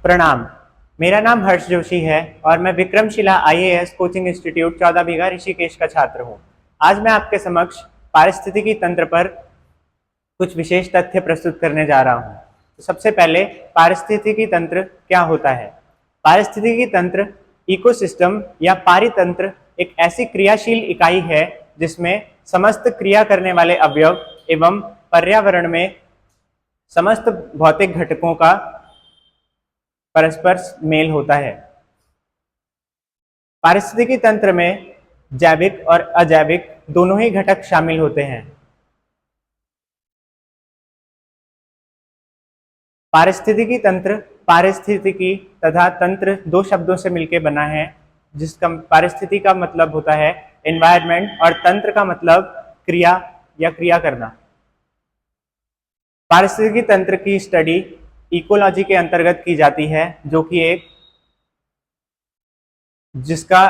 प्रणाम। मेरा नाम हर्ष जोशी है और मैं विक्रमशिला आईएएस कोचिंग इंस्टीट्यूट 14 बीघा ऋषिकेश का छात्र हूँ। आज मैं आपके समक्ष पारिस्थितिकी तंत्र पर कुछ विशेष तथ्य प्रस्तुत करने जा रहा हूँ। तो सबसे पहले पारिस्थितिकी तंत्र क्या होता है। पारिस्थितिकी तंत्र इकोसिस्टम या पारितंत्र एक ऐसी क्रियाशील इकाई है जिसमें समस्त क्रिया करने वाले अवयव एवं पर्यावरण में समस्त भौतिक घटकों का परस्पर मेल होता है। पारिस्थितिकी तंत्र में जैविक और अजैविक दोनों ही घटक शामिल होते हैं। पारिस्थितिकी तंत्र पारिस्थितिकी तथा तंत्र दो शब्दों से मिलकर बना है, जिसका पारिस्थिति का मतलब होता है एनवायरनमेंट और तंत्र का मतलब क्रिया या क्रिया करना। पारिस्थितिकी तंत्र की स्टडी इकोलॉजी के अंतर्गत की जाती है, जो कि एक जिसका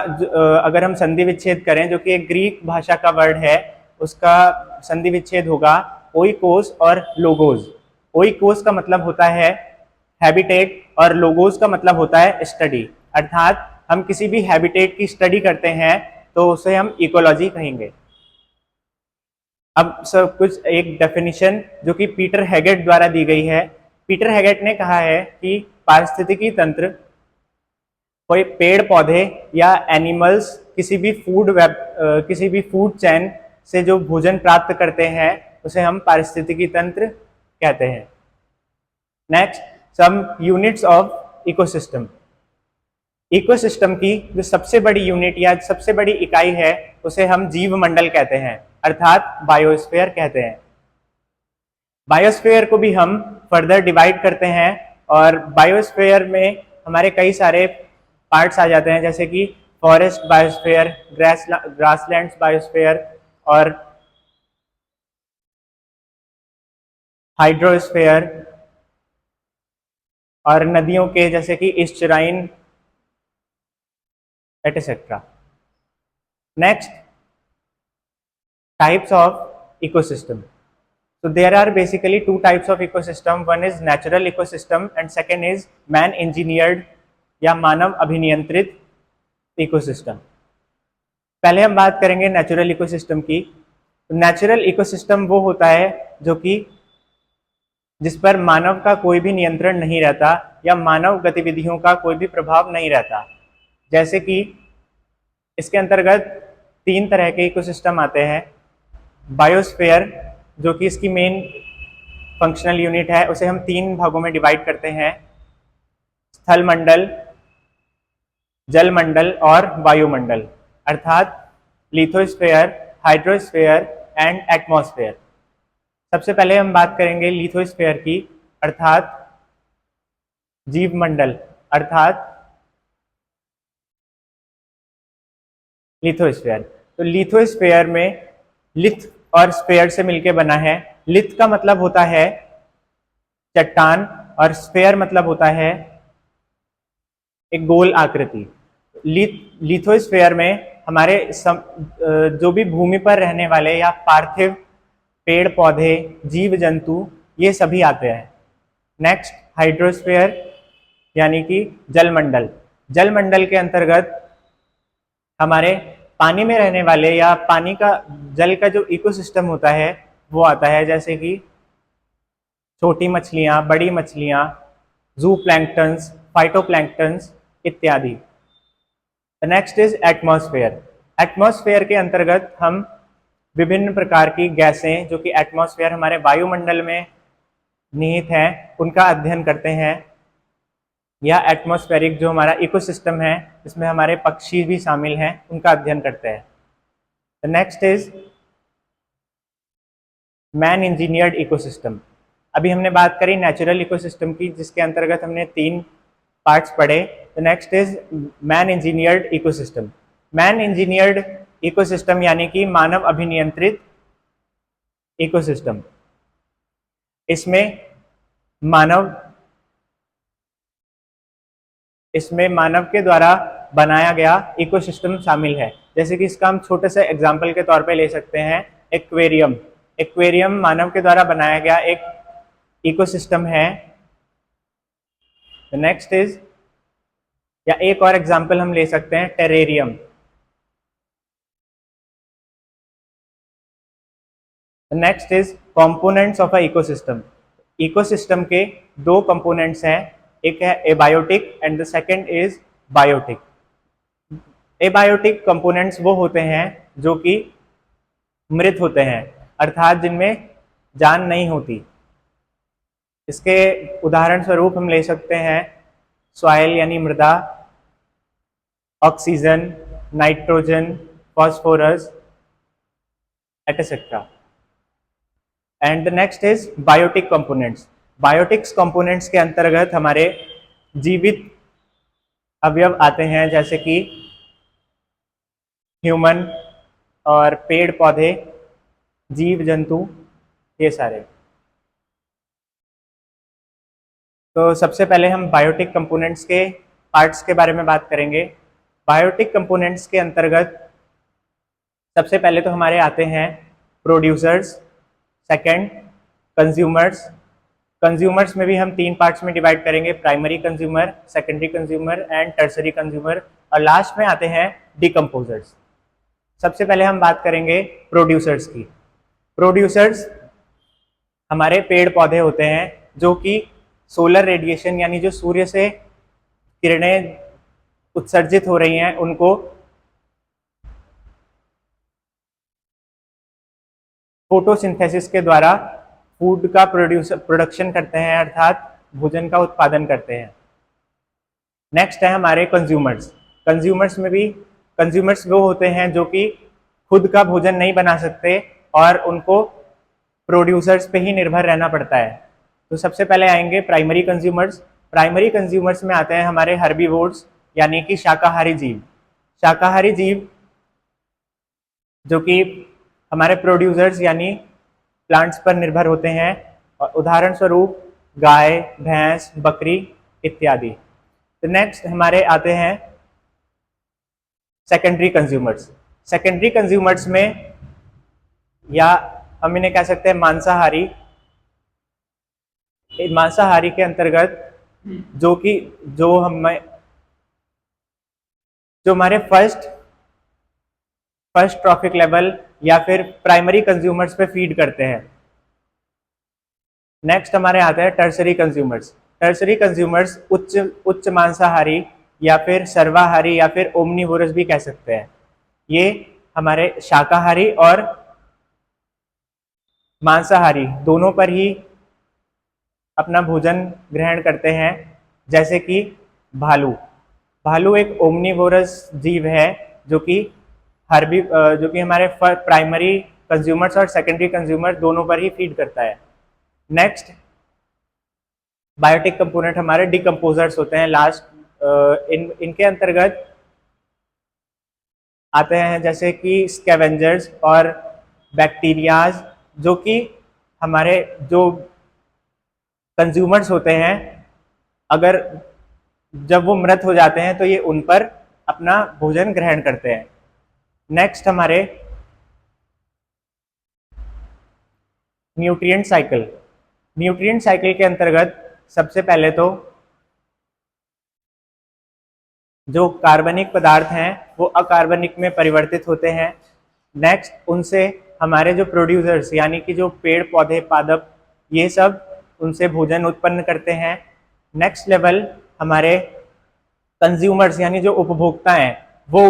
अगर हम संधि विच्छेद करें, जो कि एक ग्रीक भाषा का वर्ड है, उसका संधि विच्छेद होगा ओइकोस और लोगोस। ओइकोस का मतलब होता है हैबिटेट और लोगोस का मतलब होता है स्टडी। अर्थात हम किसी भी हैबिटेट की स्टडी करते हैं तो उसे हम इकोलॉजी कहेंगे। अब सब कुछ एक डेफिनेशन जो कि पीटर हेगेट द्वारा दी गई है। पीटर हेगेट ने कहा है कि पारिस्थितिकी तंत्र कोई पेड़ पौधे या एनिमल्स किसी भी फूड चेन से जो भोजन प्राप्त करते हैं उसे हम पारिस्थितिकी तंत्र कहते हैं। Next, some units of ecosystem. Ecosystem की जो सबसे बड़ी यूनिट या सबसे बड़ी इकाई है उसे हम जीव मंडल कहते हैं, अर्थात बायोस्फीयर कहते हैं। बायोस्फीयर को भी हम फर्दर डिवाइड करते हैं और बायोस्फीयर में हमारे कई सारे पार्ट्स आ जाते हैं, जैसे कि फॉरेस्ट बायोस्फीयर, ग्रासलैंड बायोस्फीयर और हाइड्रोस्फीयर, और नदियों के जैसे कि estuarine etcetera. Next, types of ecosystem. So there are basically two types of ecosystem. One is natural ecosystem and second is man engineered या मानव अभिनियंत्रित इकोसिस्टम। पहले हम बात करेंगे नेचुरल इकोसिस्टम की। तो नेचुरल इकोसिस्टम वो होता है जो कि जिस पर मानव का कोई भी नियंत्रण नहीं रहता या मानव गतिविधियों का कोई भी प्रभाव नहीं रहता। जैसे कि इसके अंतर्गत तीन तरह के इकोसिस्टम आते हैं। बायोस्फीयर, जो कि इसकी मेन फंक्शनल यूनिट है, उसे हम तीन भागों में डिवाइड करते हैं: स्थल मंडल, जल मंडल और वायुमंडल, अर्थात लिथोस्फीयर, हाइड्रोस्फीयर एंड एटमॉस्फेयर। सबसे पहले हम बात करेंगे लिथोस्फीयर की, अर्थात जीव मंडल, अर्थात लिथोस्फीयर। तो लिथोस्फीयर में लिथ और स्फीयर से मिलकर बना है। लिथ का मतलब होता है चट्टान और स्फीयर मतलब होता है एक गोल आकृति। लिथोस्फीयर में हमारे जो भी भूमि पर रहने वाले या पार्थिव पेड़ पौधे, जीव जंतु, ये सभी आते हैं। नेक्स्ट, हाइड्रोस्फीयर यानी कि जलमंडल। जलमंडल के अंतर्गत हमारे पानी में रहने वाले या पानी का जल का जो इकोसिस्टम होता है वो आता है, जैसे कि छोटी मछलियाँ, बड़ी मछलियाँ, जू प्लैंक्टन्स, फाइटोप्लैंक्टन्स इत्यादि। Next is atmosphere. एटमॉस्फेयर के अंतर्गत हम विभिन्न प्रकार की गैसें जो कि एटमॉस्फेयर हमारे वायुमंडल में निहित हैं उनका अध्ययन करते हैं, या एटमॉस्फेरिक जो हमारा इकोसिस्टम है इसमें हमारे पक्षी भी शामिल हैं उनका अध्ययन करते हैं। Next is man engineered ecosystem. अभी हमने बात करी नेचुरल इकोसिस्टम की, जिसके अंतर्गत हमने तीन पार्ट्स पढ़े। तो next is man engineered ecosystem. Man engineered ecosystem यानी कि मानव अभिनियंत्रित इकोसिस्टम। इसमें मानव के द्वारा बनाया गया इकोसिस्टम शामिल है। जैसे कि इसका हम छोटे से एग्जाम्पल के तौर पे ले सकते हैं एक्वेरियम। एक्वेरियम मानव के द्वारा बनाया गया एक इकोसिस्टम है द नेक्स्ट इज, या एक और एग्जाम्पल हम ले सकते हैं, terrarium. Next is components of a ecosystem. Ecosystem के दो कंपोनेंट्स हैं, एक है abiotic and the second is biotic. Abiotic components वो होते हैं जो कि मृत होते हैं, अर्थात जिनमें जान नहीं होती। इसके उदाहरण स्वरूप हम ले सकते हैं सॉइल यानी मृदा, oxygen, nitrogen, phosphorus etcetera. And the next is biotic components. Biotics components के अंतर्गत हमारे जीवित अवयव आते हैं, जैसे कि ह्यूमन और पेड़ पौधे, जीव जंतु, ये सारे। तो सबसे पहले हम बायोटिक कंपोनेंट्स के पार्ट्स के बारे में बात करेंगे। बायोटिक कंपोनेंट्स के अंतर्गत सबसे पहले तो हमारे आते हैं प्रोड्यूसर्स, सेकंड कंज्यूमर्स। कंज्यूमर्स में भी हम तीन पार्ट्स में डिवाइड करेंगे, primary consumer, secondary consumer and tertiary consumer, और लास्ट में आते हैं डिकम्पोजर्स। सबसे पहले हम बात करेंगे प्रोड्यूसर्स की। प्रोड्यूसर्स हमारे पेड़ पौधे होते हैं जो कि सोलर रेडिएशन यानी जो सूर्य से किरणें उत्सर्जित हो रही हैं उनको फोटोसिंथेसिस के द्वारा फूड का प्रोडक्शन करते हैं, अर्थात भोजन का उत्पादन करते हैं। नेक्स्ट है हमारे कंज्यूमर्स। कंज्यूमर्स वो होते हैं जो कि खुद का भोजन नहीं बना सकते और उनको प्रोड्यूसर्स पे ही निर्भर रहना पड़ता है। तो सबसे पहले आएंगे प्राइमरी कंज्यूमर्स। प्राइमरी कंज्यूमर्स में आते हैं हमारे हर्बीवोर्स यानी कि शाकाहारी जीव। शाकाहारी जीव जो कि हमारे प्रोड्यूसर्स यानी प्लांट्स पर निर्भर होते हैं, और उदाहरण स्वरूप गाय, भैंस, बकरी इत्यादि। तो नेक्स्ट हमारे आते हैं सेकेंडरी कंज्यूमर्स। सेकेंडरी कंज्यूमर्स में, या हम इन्हें कह सकते हैं मांसाहारी। मांसाहारी के अंतर्गत जो कि जो हमारे फर्स्ट ट्रॉफिक लेवल या फिर प्राइमरी कंज्यूमर्स पे फीड करते हैं। नेक्स्ट हमारे आते हैं टर्सरी कंज्यूमर्स। टर्सरी कंज्यूमर्स उच्च मांसाहारी या फिर सर्वाहारी या फिर ओमनीवोरस भी कह सकते हैं। ये हमारे शाकाहारी और मांसाहारी दोनों पर ही अपना भोजन ग्रहण करते हैं, जैसे कि भालू एक ओमनीवोरस जीव है जो कि हमारे प्राइमरी कंज्यूमर्स और सेकेंडरी कंज्यूमर दोनों पर ही फीड करता है। नेक्स्ट बायोटिक कंपोनेंट हमारे डिकम्पोजर्स होते हैं लास्ट। इनके अंतर्गत आते हैं जैसे कि स्कैवेंजर्स और बैक्टीरियाज, जो कि हमारे जो कंज्यूमर्स होते हैं, अगर जब वो मृत हो जाते हैं तो ये उन पर अपना भोजन ग्रहण करते हैं। नेक्स्ट हमारे न्यूट्रिएंट साइकिल। न्यूट्रिएंट साइकिल के अंतर्गत सबसे पहले तो जो कार्बनिक पदार्थ हैं वो अकार्बनिक में परिवर्तित होते हैं। नेक्स्ट उनसे हमारे जो प्रोड्यूसर्स यानी कि जो पेड़ पौधे, पादप, ये सब उनसे भोजन उत्पन्न करते हैं। नेक्स्ट लेवल हमारे कंज्यूमर्स यानी जो उपभोक्ता हैं वो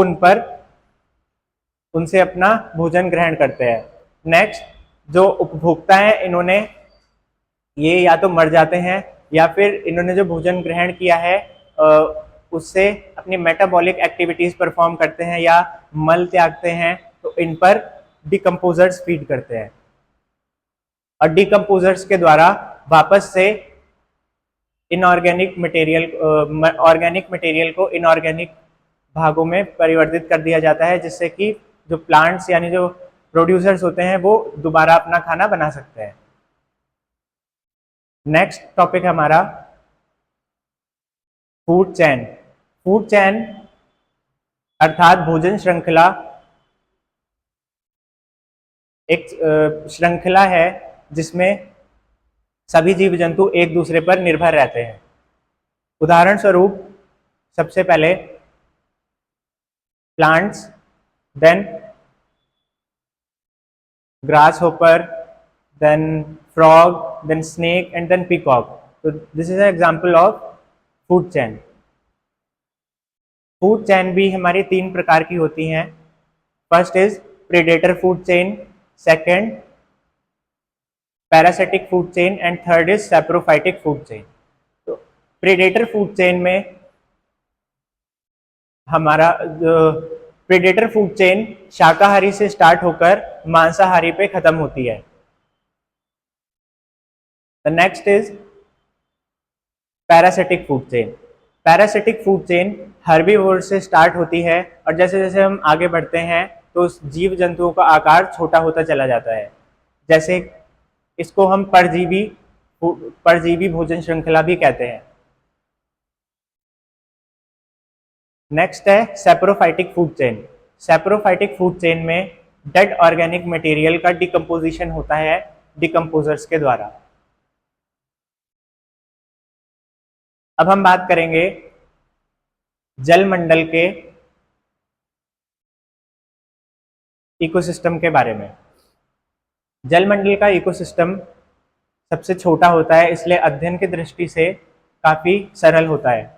उनसे अपना भोजन ग्रहण करते हैं। नेक्स्ट जो उपभोक्ता हैं इन्होंने ये या तो मर जाते हैं या फिर इन्होंने जो भोजन ग्रहण किया है उससे अपनी मेटाबॉलिक एक्टिविटीज परफॉर्म करते हैं या मल त्यागते हैं, तो इन पर डिकम्पोजर्स फीड करते हैं, और डिकम्पोजर्स के द्वारा वापस से ऑर्गेनिक मटेरियल को इनऑर्गेनिक भागों में परिवर्तित कर दिया जाता है, जिससे कि जो प्लांट्स यानी जो प्रोड्यूसर्स होते हैं वो दोबारा अपना खाना बना सकते हैं। नेक्स्ट टॉपिक हमारा फूड चेन। फूड चेन अर्थात भोजन श्रृंखला एक श्रृंखला है जिसमें सभी जीव जंतु एक दूसरे पर निर्भर रहते हैं। उदाहरण स्वरूप सबसे पहले plants, then grasshopper, then frog, then snake and then peacock. तो this is an example of food chain. Food chain भी हमारी 3 प्रकार की होती हैं। First is predator food chain, second parasitic food chain and third is saprophytic food chain. तो predator food chain में हमारा प्रेडेटर फूड चेन शाकाहारी से स्टार्ट होकर मांसाहारी पे खत्म होती है। The next is parasitic food chain. Parasitic food chain herbivore से स्टार्ट होती है और जैसे जैसे हम आगे बढ़ते हैं तो जीव जंतुओं का आकार छोटा होता चला जाता है। जैसे इसको हम परजीवी भोजन श्रृंखला भी कहते हैं। नेक्स्ट है saprophytic food chain. Saprophytic food chain में डेड ऑर्गेनिक मटेरियल का डिकम्पोजिशन होता है डिकम्पोजर्स के द्वारा। अब हम बात करेंगे जलमंडल के इकोसिस्टम के बारे में। जलमंडल का इकोसिस्टम सबसे छोटा होता है, इसलिए अध्ययन की दृष्टि से काफी सरल होता है।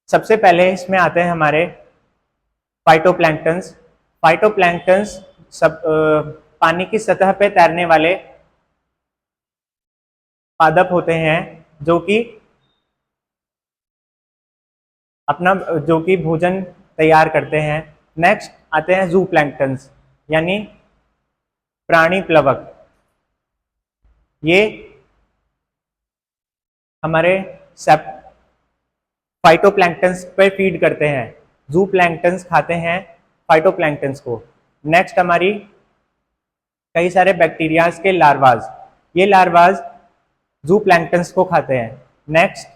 सबसे पहले इसमें आते हैं हमारे फाइटोप्लैंक्टन्स। फाइटोप्लैंक्टन्स सब पानी की सतह पे तैरने वाले पादप होते हैं जो कि भोजन तैयार करते हैं। नेक्स्ट आते हैं जू प्लैंक्टन्स यानी प्राणी प्लवक। ये हमारे फाइटोप्लैंक्टन्स पे फीड करते हैं। जू प्लैंक्टन्स खाते हैं फाइटोप्लैंक्टन्स को। नेक्स्ट हमारी कई सारे बैक्टीरियाज के लार्वाज, ये लार्वाज जू प्लैंक्टन्स को खाते हैं। नेक्स्ट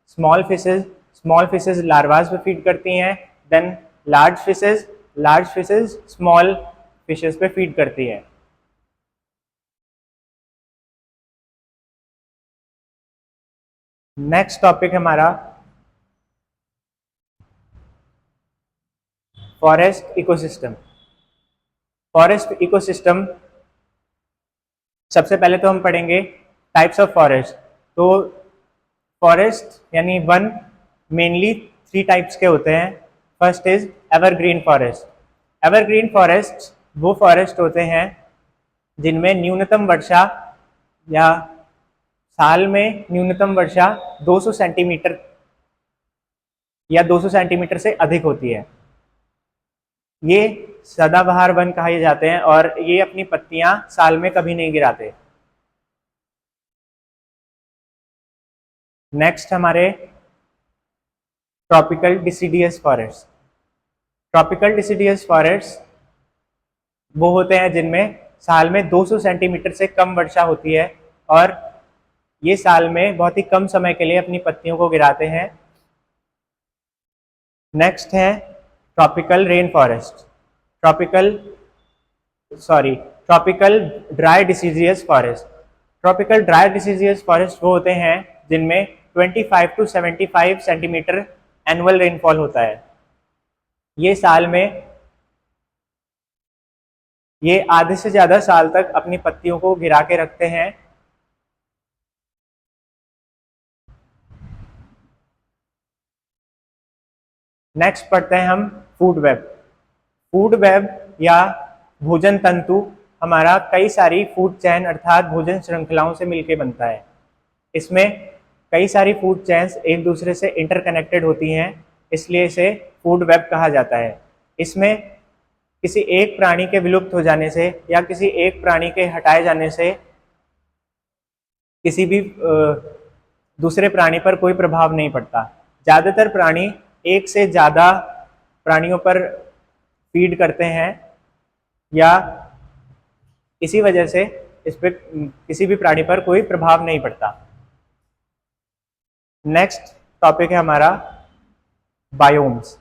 स्मॉल फिशेज लार्वाज पे फीड करती हैं। Then large fishes small fishes पे फीड करती है। नेक्स्ट टॉपिक हमारा फॉरेस्ट इकोसिस्टम। फॉरेस्ट इकोसिस्टम सबसे पहले तो हम पढ़ेंगे टाइप्स ऑफ फॉरेस्ट। तो फॉरेस्ट यानी वन मेनली 3 टाइप्स के होते हैं। First is evergreen forest. Evergreen forest वो फॉरेस्ट होते हैं जिनमें न्यूनतम वर्षा या साल में न्यूनतम वर्षा 200 सेंटीमीटर या 200 सेंटीमीटर से अधिक होती है। ये सदाबहार वन कहे जाते हैं और ये अपनी पत्तियां साल में कभी नहीं गिराते। नेक्स्ट हमारे tropical deciduous forest. Tropical deciduous forest वो होते हैं जिनमें साल में 200 सेंटीमीटर से कम वर्षा होती है और ये साल में बहुत ही कम समय के लिए अपनी पत्तियों को गिराते हैं। नेक्स्ट है tropical rain forest. Tropical dry deciduous forest. Tropical dry deciduous forest वो होते हैं जिनमें 25 to 75 सेंटीमीटर एनुअल रेनफॉल होता है। ये आधे से ज्यादा साल तक अपनी पत्तियों को गिरा के रखते हैं। नेक्स्ट पढ़ते हैं हम फूड वेब। फूड वेब या भोजन तंतु हमारा कई सारी फूड चेन अर्थात भोजन श्रृंखलाओं से मिलकर बनता है। इसमें कई सारी फूड चेन्स एक दूसरे से इंटरकनेक्टेड होती हैं, इसलिए इसे फूड वेब कहा जाता है। इसमें किसी एक प्राणी के विलुप्त हो जाने से या किसी एक प्राणी के हटाए जाने से किसी भी दूसरे प्राणी पर कोई प्रभाव नहीं पड़ता। ज़्यादातर प्राणी एक से ज़्यादा प्राणियों पर फीड करते हैं या इसी वजह से इस पर किसी भी प्राणी पर कोई प्रभाव नहीं पड़ता। नेक्स्ट टॉपिक है हमारा बायोम्स।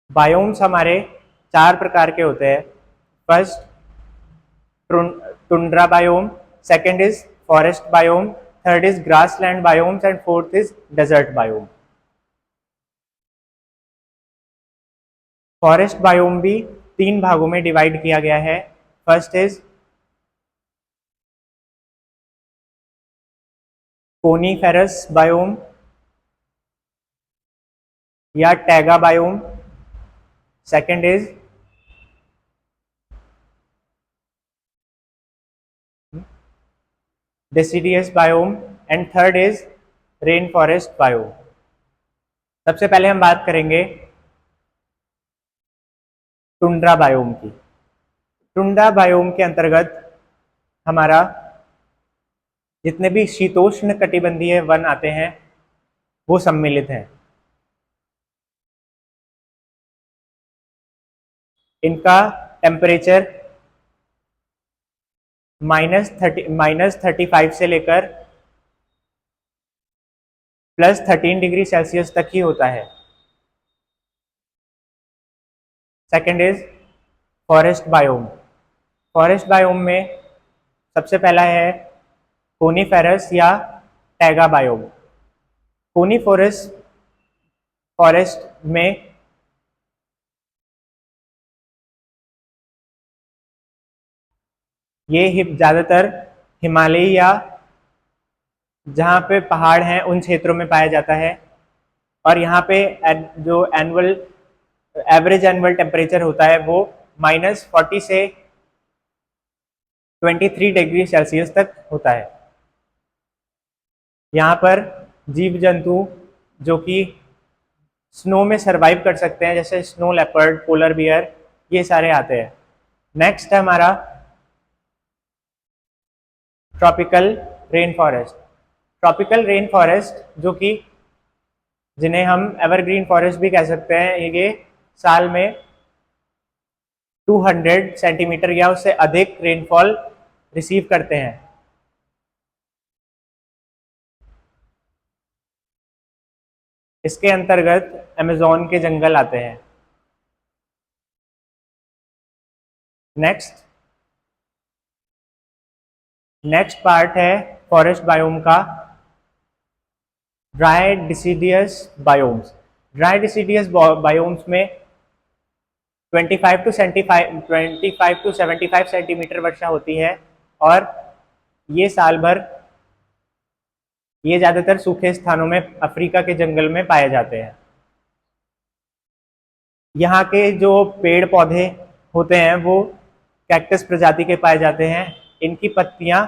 बायोम्स हमारे 4 प्रकार के होते हैं। First tundra biome, second is forest biome, third is grassland biomes and fourth is desert biome. Forest biome भी 3 भागों में डिवाइड किया गया है। फर्स्ट इज कोनीफेरस बायोम या taiga biome, second is deciduous biome and third is rain forest biome. सबसे पहले हम बात करेंगे टुंड्रा बायोम की। टुंड्रा बायोम के अंतर्गत हमारा जितने भी शीतोष्ण कटिबंधीय वन आते हैं वो सम्मिलित हैं। इनका टेम्परेचर -35 से लेकर +13 डिग्री सेल्सियस तक ही होता है। Second is forest biome. Forest biome में सबसे पहला है कोनीफेरस या टैगा बायोम। कोनीफेरस फॉरेस्ट में ये ज़्यादातर हिमालयी या जहाँ पे पहाड़ हैं उन क्षेत्रों में पाया जाता है और यहाँ पे जो एवरेज एनुअल टेम्परेचर होता है वो -40 से 23 डिग्री सेल्सियस तक होता है। यहाँ पर जीव जंतु जो कि स्नो में सरवाइव कर सकते हैं जैसे स्नो लेपर्ड, पोलर बियर, ये सारे आते हैं। नेक्स्ट है हमारा tropical rain forest. Tropical rain forest जो कि जिन्हें हम एवरग्रीन फॉरेस्ट भी कह सकते हैं, ये साल में 200 सेंटीमीटर या उससे अधिक रेनफॉल रिसीव करते हैं। इसके अंतर्गत अमेज़न के जंगल आते हैं। नेक्स्ट पार्ट है फॉरेस्ट बायोम का dry deciduous biomes. Dry deciduous biomes में 25 टू 75 सेंटीमीटर वर्षा होती है और ये साल भर ये ज़्यादातर सूखे स्थानों में अफ्रीका के जंगल में पाए जाते हैं। यहाँ के जो पेड़ पौधे होते हैं वो कैक्टस प्रजाति के पाए जाते हैं। इनकी पत्तियां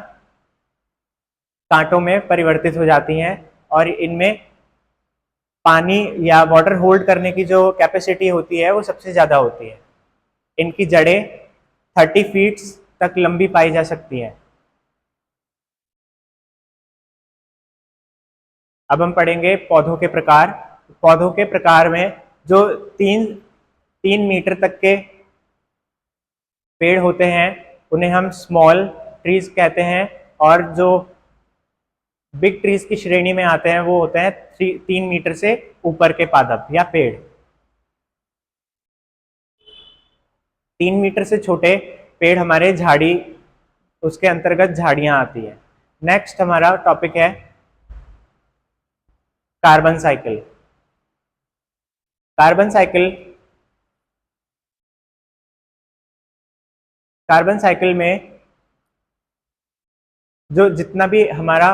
कांटों में परिवर्तित हो जाती हैं और इनमें पानी या वाटर होल्ड करने की जो कैपेसिटी होती है वो सबसे ज़्यादा होती है। इनकी जड़ें 30 फीट तक लंबी पाई जा सकती हैं। अब हम पढ़ेंगे पौधों के प्रकार। पौधों के प्रकार में जो 3 मीटर तक के पेड़ होते हैं उन्हें हम स्मॉल ट्रीज कहते हैं और जो बिग ट्रीज की श्रेणी में आते हैं वो होते हैं 3 मीटर से ऊपर के पादप या पेड़। 3 मीटर से छोटे पेड़ हमारे झाड़ी, उसके अंतर्गत झाड़ियां आती है। नेक्स्ट हमारा टॉपिक है कार्बन साइकिल। कार्बन साइकिल में जो जितना भी हमारा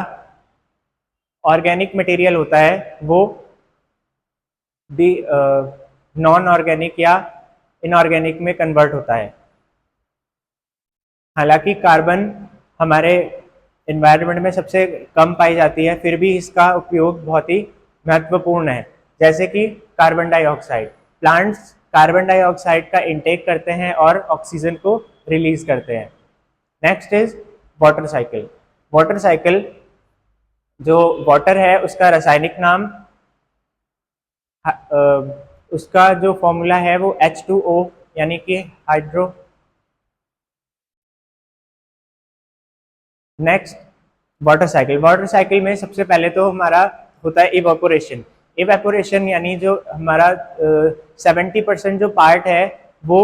ऑर्गेनिक मटेरियल होता है वो नॉन ऑर्गेनिक या इनऑर्गेनिक में कन्वर्ट होता है। हालांकि कार्बन हमारे एनवायरनमेंट में सबसे कम पाई जाती है, फिर भी इसका उपयोग बहुत ही महत्वपूर्ण है। जैसे कि carbon dioxide, plants carbon dioxide का इंटेक करते हैं और ऑक्सीजन को रिलीज करते हैं। Next is water cycle. Water cycle जो वाटर है उसका रासायनिक नाम उसका जो फॉर्मूला है वो H2O यानी कि hydro. Next water cycle. Water cycle में सबसे पहले तो हमारा होता है इवेपोरेशन। इवेपोरेशन यानी जो हमारा 70% जो पार्ट है वो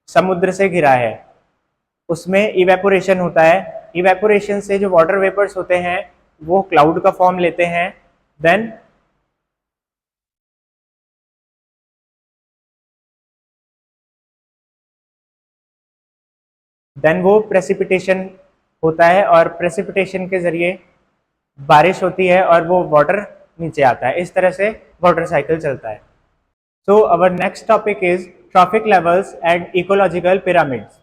समुद्र से घिरा है, उसमें इवेपोरेशन होता है। इवेपोरेशन से जो वाटर वेपर्स होते हैं वो क्लाउड का फॉर्म लेते हैं, देन वो प्रेसिपिटेशन होता है और प्रेसिपिटेशन के जरिए बारिश होती है और वो वाटर नीचे आता है। इस तरह से वाटर साइकिल चलता है। So our next topic is trophic levels and ecological pyramids.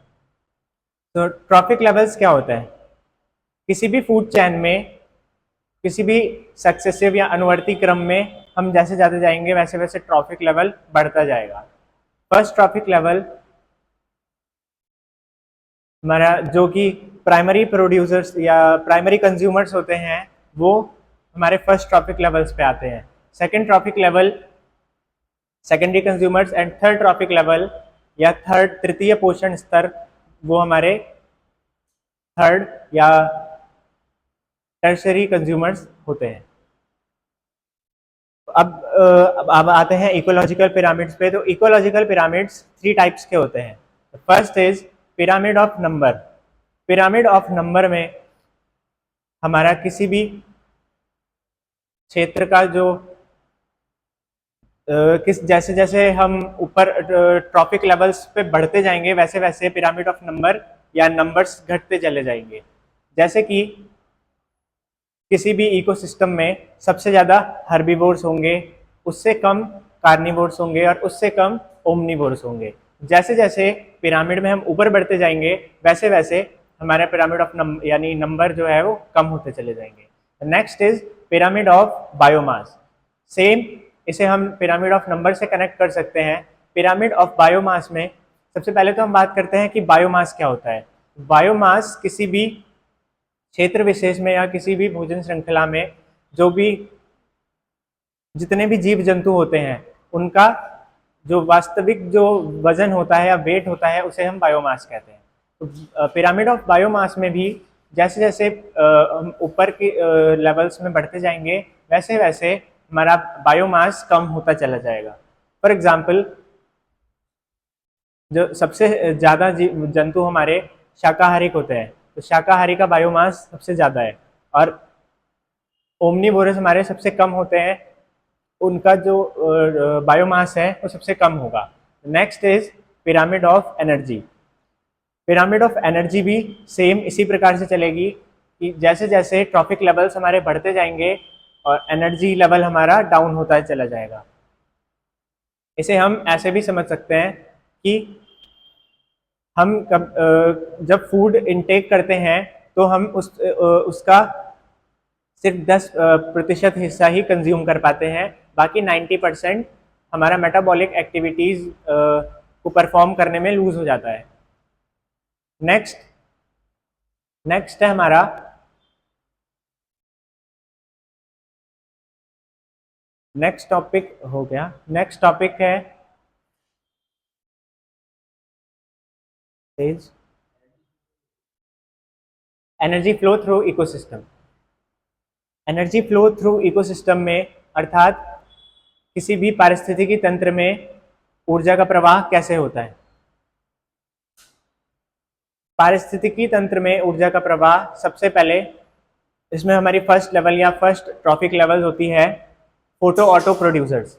तो ट्रॉफिक लेवल्स क्या होता है? किसी भी फूड चेन में, किसी भी सक्सेसिव या अनुवर्ती क्रम में हम जैसे जाते जाएंगे वैसे वैसे ट्रॉफिक लेवल बढ़ता जाएगा। फर्स्ट ट्रॉफिक लेवल हमारा जो कि प्राइमरी प्रोड्यूसर्स या प्राइमरी कंज्यूमर्स होते हैं वो हमारे फर्स्ट ट्रॉफिक लेवल्स पे आते हैं। Second trophic level secondary consumers and third trophic level या थर्ड तृतीय पोषण स्तर वो हमारे थर्ड या टर्शरी कंज्यूमर्स होते हैं। अब आते हैं इकोलॉजिकल पिरामिड्स पे। तो इकोलॉजिकल पिरामिड्स 3 टाइप्स के होते हैं। First is pyramid of number. Pyramid of number में हमारा किसी भी क्षेत्र का जो जैसे जैसे हम ऊपर ट्रॉफिक लेवल्स पे बढ़ते जाएंगे वैसे वैसे पिरामिड ऑफ नंबर या नंबर्स घटते चले जाएंगे। जैसे कि किसी भी इकोसिस्टम में सबसे ज़्यादा हर्बीवोर्स होंगे, उससे कम कार्निवोर्स होंगे और उससे कम ओमनीवोर्स होंगे। जैसे जैसे पिरामिड में हम ऊपर बढ़ते जाएंगे वैसे वैसे हमारा पिरामिड ऑफ यानी नंबर जो है वो कम होते चले जाएंगे। Next is pyramid of biomass. Same इसे हम पिरामिड ऑफ नंबर से कनेक्ट कर सकते हैं। पिरामिड ऑफ बायोमास में सबसे पहले तो हम बात करते हैं कि बायोमास क्या होता है। बायोमास किसी भी क्षेत्र विशेष में या किसी भी भोजन श्रृंखला में जो भी जितने भी जीव जंतु होते हैं उनका जो वास्तविक जो वजन होता है या वेट होता है उसे हम बायोमास कहते हैं। तो पिरामिड ऑफ बायोमास में भी जैसे जैसे हम ऊपर के लेवल्स में बढ़ते जाएंगे वैसे वैसे हमारा बायोमास कम होता चला जाएगा। फॉर एग्जाम्पल जो सबसे ज़्यादा जंतु हमारे शाकाहारिक होते हैं, तो शाकाहारी का बायोमास सबसे ज़्यादा है और ओमनीवोरस हमारे सबसे कम होते हैं, उनका जो बायोमास है वो सबसे कम होगा। Next is pyramid of energy. Pyramid of energy भी सेम इसी प्रकार से चलेगी कि जैसे जैसे ट्रॉफिक लेवल्स हमारे बढ़ते जाएंगे और एनर्जी लेवल हमारा डाउन होता चला जाएगा। इसे हम ऐसे भी समझ सकते हैं कि हम जब फूड इनटेक करते हैं तो हम उसका सिर्फ 10% हिस्सा ही कंज्यूम कर पाते हैं, बाकी 90% हमारा मेटाबॉलिक एक्टिविटीज़ को परफॉर्म करने में लूज हो जाता है। नेक्स्ट है हमारा नेक्स्ट टॉपिक हो गया। नेक्स्ट टॉपिक है energy flow through ecosystem. Energy flow through ecosystem में अर्थात किसी भी पारिस्थितिकी तंत्र में ऊर्जा का प्रवाह कैसे होता है। पारिस्थितिकी तंत्र में ऊर्जा का प्रवाह सबसे पहले इसमें हमारी फर्स्ट लेवल या फर्स्ट ट्रॉफिक लेवल होती है photo auto producers.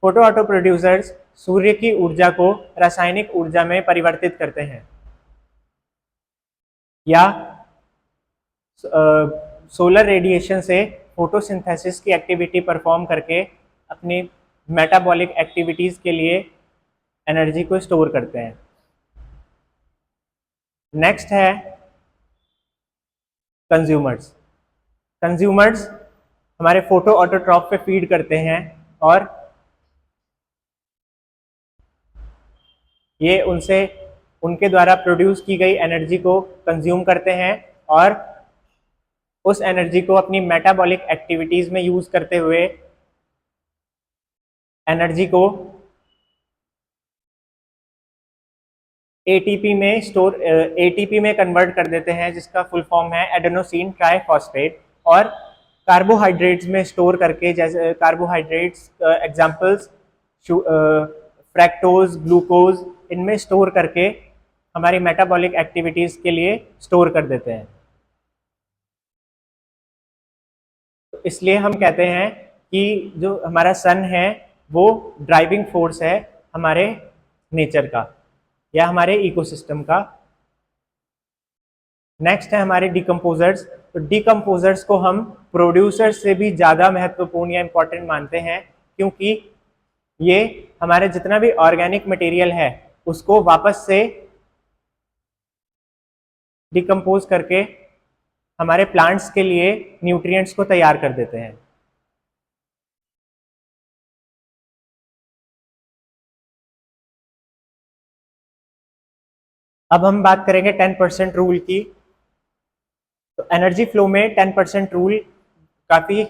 Photo auto producers सूर्य की ऊर्जा को रासायनिक ऊर्जा में परिवर्तित करते हैं या सोलर रेडिएशन से फोटोसिंथेसिस की एक्टिविटी परफॉर्म करके अपनी मेटाबॉलिक एक्टिविटीज़ के लिए एनर्जी को स्टोर करते हैं। नेक्स्ट है कंज्यूमर्स। कंज्यूमर्स हमारे फोटो ऑटोट्रॉप पे फीड करते हैं और ये उनके द्वारा प्रोड्यूस की गई एनर्जी को कंज्यूम करते हैं और उस एनर्जी को अपनी मेटाबॉलिक एक्टिविटीज़ में यूज़ करते हुए एनर्जी को एटीपी में कन्वर्ट कर देते हैं, जिसका फुल फॉर्म है एडेनोसिन ट्राइफॉस्फेट। और कार्बोहाइड्रेट्स में स्टोर करके, जैसे कार्बोहाइड्रेट्स एग्जांपल्स फ्रैक्टोज, ग्लूकोज, इनमें स्टोर करके हमारी मेटाबॉलिक एक्टिविटीज़ के लिए स्टोर कर देते हैं। इसलिए हम कहते हैं कि जो हमारा सन है वो ड्राइविंग फोर्स है हमारे नेचर का या हमारे इकोसिस्टम का। नेक्स्ट है हमारे डिकम्पोजर्स। तो डिकम्पोजर्स को हम प्रोड्यूसर्स से भी ज़्यादा महत्वपूर्ण या इम्पोर्टेंट मानते हैं, क्योंकि ये हमारे जितना भी ऑर्गेनिक मटेरियल है उसको वापस से डिकम्पोज करके हमारे प्लांट्स के लिए न्यूट्रिएंट्स को तैयार कर देते हैं। अब हम बात करेंगे 10% रूल की। तो एनर्जी फ्लो में 10% रूल काफ़ी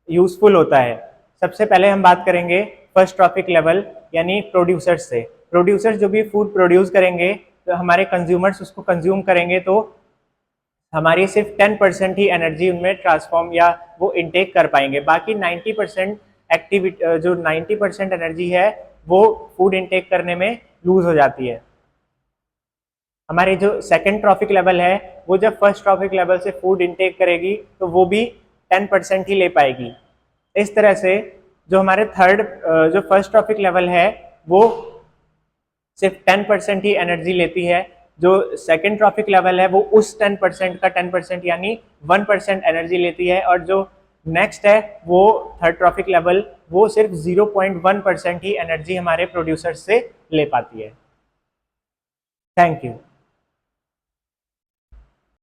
यूजफुल होता है। सबसे पहले हम बात करेंगे फर्स्ट ट्रॉपिक लेवल यानी प्रोड्यूसर्स से। प्रोड्यूसर्स जो भी फूड प्रोड्यूस करेंगे तो हमारे कंज्यूमर्स उसको कंज्यूम करेंगे, तो हमारी सिर्फ 10% ही एनर्जी उनमें ट्रांसफॉर्म या वो इनटेक कर पाएंगे। बाकी 90% एक्टिविटी जो 90% एनर्जी है वो फूड इनटेक करने में लूज हो जाती है। हमारे जो सेकंड ट्रॉपिक लेवल है वो जब फर्स्ट ट्रॉपिक लेवल से फूड इनटेक करेगी तो वो भी 10% ही ले पाएगी। इस तरह से जो हमारे जो फर्स्ट ट्रॉपिक लेवल है वो सिर्फ 10% ही एनर्जी लेती है। जो सेकंड ट्रॉपिक लेवल है वो उस 10% का 10% यानी 1% एनर्जी लेती है, और जो नेक्स्ट है वो थर्ड ट्रॉपिक लेवल वो सिर्फ 0.1% ही एनर्जी हमारे प्रोड्यूसर से ले पाती है। Thank you.